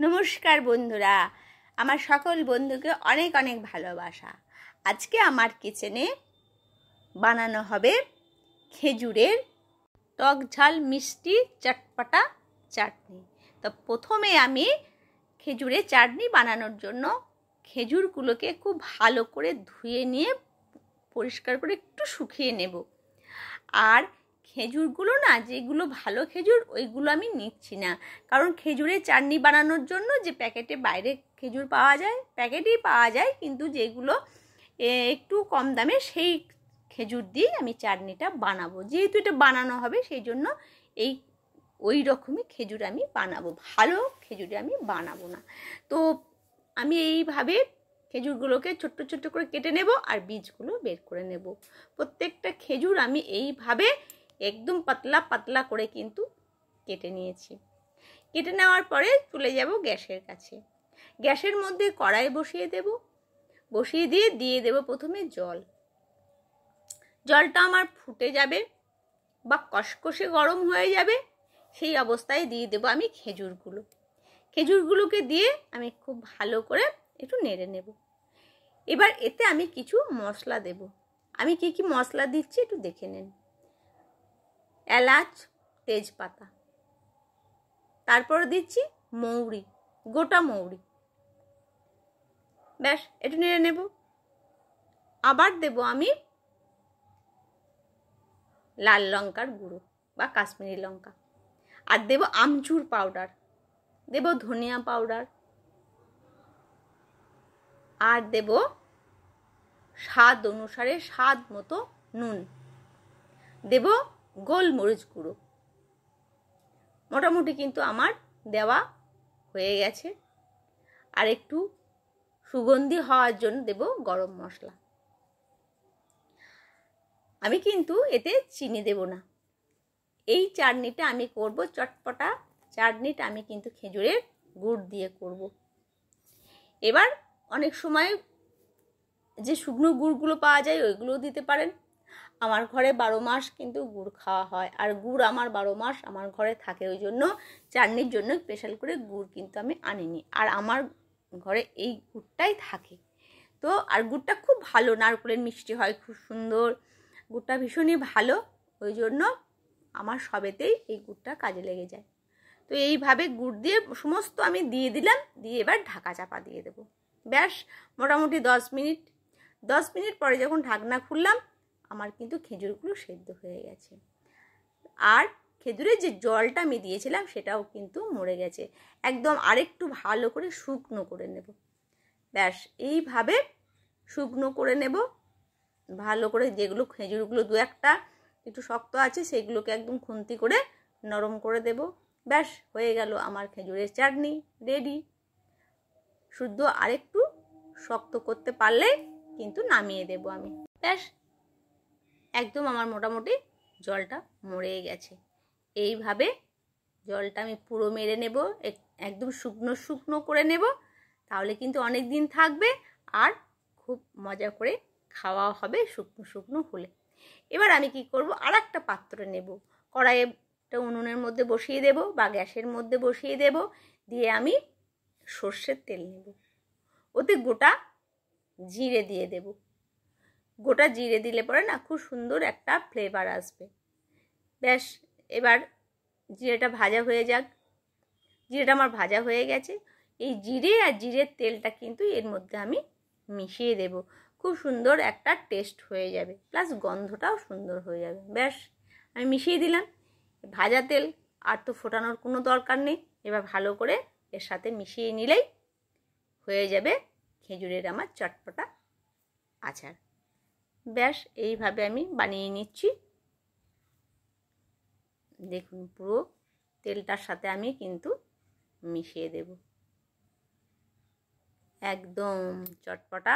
নমস্কার বন্ধুরা, আমার সকল বন্ধুকে অনেক অনেক ভালোবাসা। আজকে আমার কিচেনে বানানো হবে খেজুরের টক ঝাল মিষ্টি চটপটা চাটনি। তো প্রথমে আমি খেজুরের চাটনি বানানোর জন্য খেজুরগুলোকে খুব ভালো করে ধুয়ে নিয়ে পরিষ্কার করে একটু শুকিয়ে নেব। আর খেজুরগুলো না, যেগুলো ভালো খেজুর ওইগুলো আমি নিচ্ছি না, কারণ খেজুরের চাটনি বানানোর জন্য যে প্যাকেটে বাইরে খেজুর পাওয়া যায়, প্যাকেটেই পাওয়া যায়, কিন্তু যেগুলো একটু কম দামে সেই খেজুর দিয়ে আমি চাটনিটা বানাবো। যেহেতু এটা বানানো হবে সেই জন্য ওই রকমই খেজুর আমি বানাবো, ভালো খেজুরে আমি বানাবো না। তো আমি এইভাবে খেজুরগুলোকে ছোট্ট ছোট্ট করে কেটে নেব আর বীজগুলো বের করে নেব। প্রত্যেকটা খেজুর আমি এইভাবে একদম পাতলা পাতলা করে কিন্তু কেটে নিয়েছি। কেটে নেওয়ার পরে চলে যাব গ্যাসের কাছে। গ্যাসের মধ্যে কড়াই বসিয়ে দেব, বসিয়ে দিয়ে দেব প্রথমে জল। জলটা আমার ফুটে যাবে বা কষকষে গরম হয়ে যাবে, সেই অবস্থায় দিয়ে দেব আমি খেজুরগুলোকে দিয়ে আমি খুব ভালো করে একটু নেড়ে নেব। এবার এতে আমি কিছু মশলা দেব। আমি কি কি মশলা দিচ্ছি একটু দেখে নেন। এলাচ, তেজপাতা, তারপর দিচ্ছি মৌরি, গোটা মৌরি। ব্যাস, একটু নেড়ে নেব। আবার দেব আমি লাল লঙ্কার গুঁড়ো বা কাশ্মীরি লঙ্কা, আর দেব আমচুর পাউডার, দেব ধনিয়া পাউডার, আর দেব স্বাদ অনুসারে স্বাদ মতো নুন, দেব গোলমরিচ গুঁড়ো। মোটামুটি কিন্তু আমার দেওয়া হয়ে গেছে। আর একটু সুগন্ধি হওয়ার জন্য দেব গরম মশলা। আমি কিন্তু এতে চিনি দেব না। এই চাটনিটা আমি করব, চটপটা চাটনিটা আমি কিন্তু খেজুরের গুড় দিয়ে করব। এবার অনেক সময় যে শুকনো গুড়গুলো পাওয়া যায় ওইগুলোও দিতে পারেন। আমার ঘরে 12 মাস কিন্তু গুড় খাওয়া হয়, আর গুড় আমার 12 মাস আমার ঘরে থাকে, ওই জন্য চাটনির জন্য স্পেশাল করে গুড় কিন্তু আমি আনিনি, আর আমার ঘরে এই গুড়টাই থাকে। তো আর গুড়টা খুব ভালো, নারকেলের মিষ্টি হয়, খুব সুন্দর, গুড়টা ভীষণই ভালো, ওই জন্য আমার সবেতেই এই গুড়টা কাজে লেগে যায়। তো এইভাবে গুড় দিয়ে সমস্ত আমি দিয়ে দিলাম, দিয়ে এবার ঢাকা চাপা দিয়ে দেবো। ব্যাস, মোটামুটি 10 মিনিট পরে যখন ঢাকনা খুললাম, আমার কিন্তু খেজুরগুলো সেদ্ধ হয়ে গেছে। আর খেজুরের যে জলটা আমি দিয়েছিলাম সেটাও কিন্তু মরে গেছে। একদম আরেকটু ভালো করে শুকনো করে নেব। ব্যাস, এইভাবে শুকনো করে নেব ভালো করে। যেগুলো খেজুরগুলো দু একটা একটু শক্ত আছে সেগুলোকে একদম খুন্তি করে নরম করে দেব। ব্যাস, হয়ে গেল আমার খেজুরের চাটনি রেডি। শুদ্ধ আরেকটু শক্ত করতে পারলে কিন্তু নামিয়ে দেব আমি। ব্যাস, একদম আমার মোটামুটি জলটা মরে গেছে। এইভাবে জলটা আমি পুরো মেরে নেব, একদম শুকনো শুকনো করে নেব, তাহলে কিন্তু অনেক দিন থাকবে আর খুব মজা করে খাওয়া হবে শুকনো শুকনো হলে। এবার আমি কি করব, আর একটা পাত্রে নেব, কড়াইটা উনুনের মধ্যে বসিয়ে দেব বা গ্যাসের মধ্যে বসিয়ে দেব, দিয়ে আমি সর্ষের তেল নেব, ওতে গোটা জিরে দিয়ে দেব। গোটা জিরে দিলে পরে না খুব সুন্দর একটা ফ্লেভার আসবে। ব্যাস, এবার জিরেটা ভাজা হয়ে যাক। জিরেটা আমার ভাজা হয়ে গেছে। এই জিরে আর জিরের তেলটা কিন্তু এর মধ্যে আমি মিশিয়ে দেব। খুব সুন্দর একটা টেস্ট হয়ে যাবে, প্লাস গন্ধটাও সুন্দর হয়ে যাবে। ব্যাস, আমি মিশিয়ে দিলাম। ভাজা তেল আর তো ফোটানোর কোনো দরকার নেই। এবার ভালো করে এর সাথে মিশিয়ে নিলেই হয়ে যাবে খেজুরের আমার চটপটা আচার। ব্যাস, এইভাবে আমি বানিয়ে নিচ্ছি। দেখুন, পুরো তেলটার সাথে আমি কিন্তু মিশিয়ে দেব। একদম চটপটা,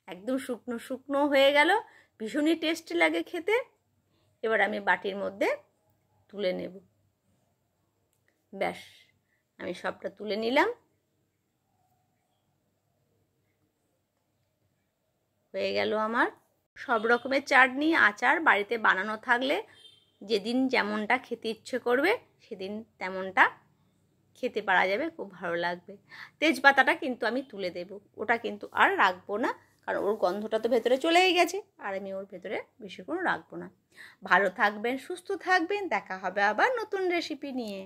একদম শুকনো শুকনো হয়ে গেল, ভীষণই টেস্টি লাগে খেতে। এবার আমি বাটির মধ্যে তুলে নেব। ব্যাস, আমি সবটা তুলে নিলাম। হয়ে গেল আমার সব রকমের চাটনি আচার। বাড়িতে বানানো থাকলে যেদিন যেমনটা খেতে ইচ্ছে করবে সেদিন তেমনটা খেতে পারা যাবে, খুব ভালো লাগবে। তেজপাতাটা কিন্তু আমি তুলে দেব, ওটা কিন্তু আর রাখবো না, কারণ ওর গন্ধটা তো ভেতরে চলেই গেছে, আর আমি ওর ভেতরে বেশিক্ষণ রাখবো না। ভালো থাকবেন, সুস্থ থাকবেন, দেখা হবে আবার নতুন রেসিপি নিয়ে।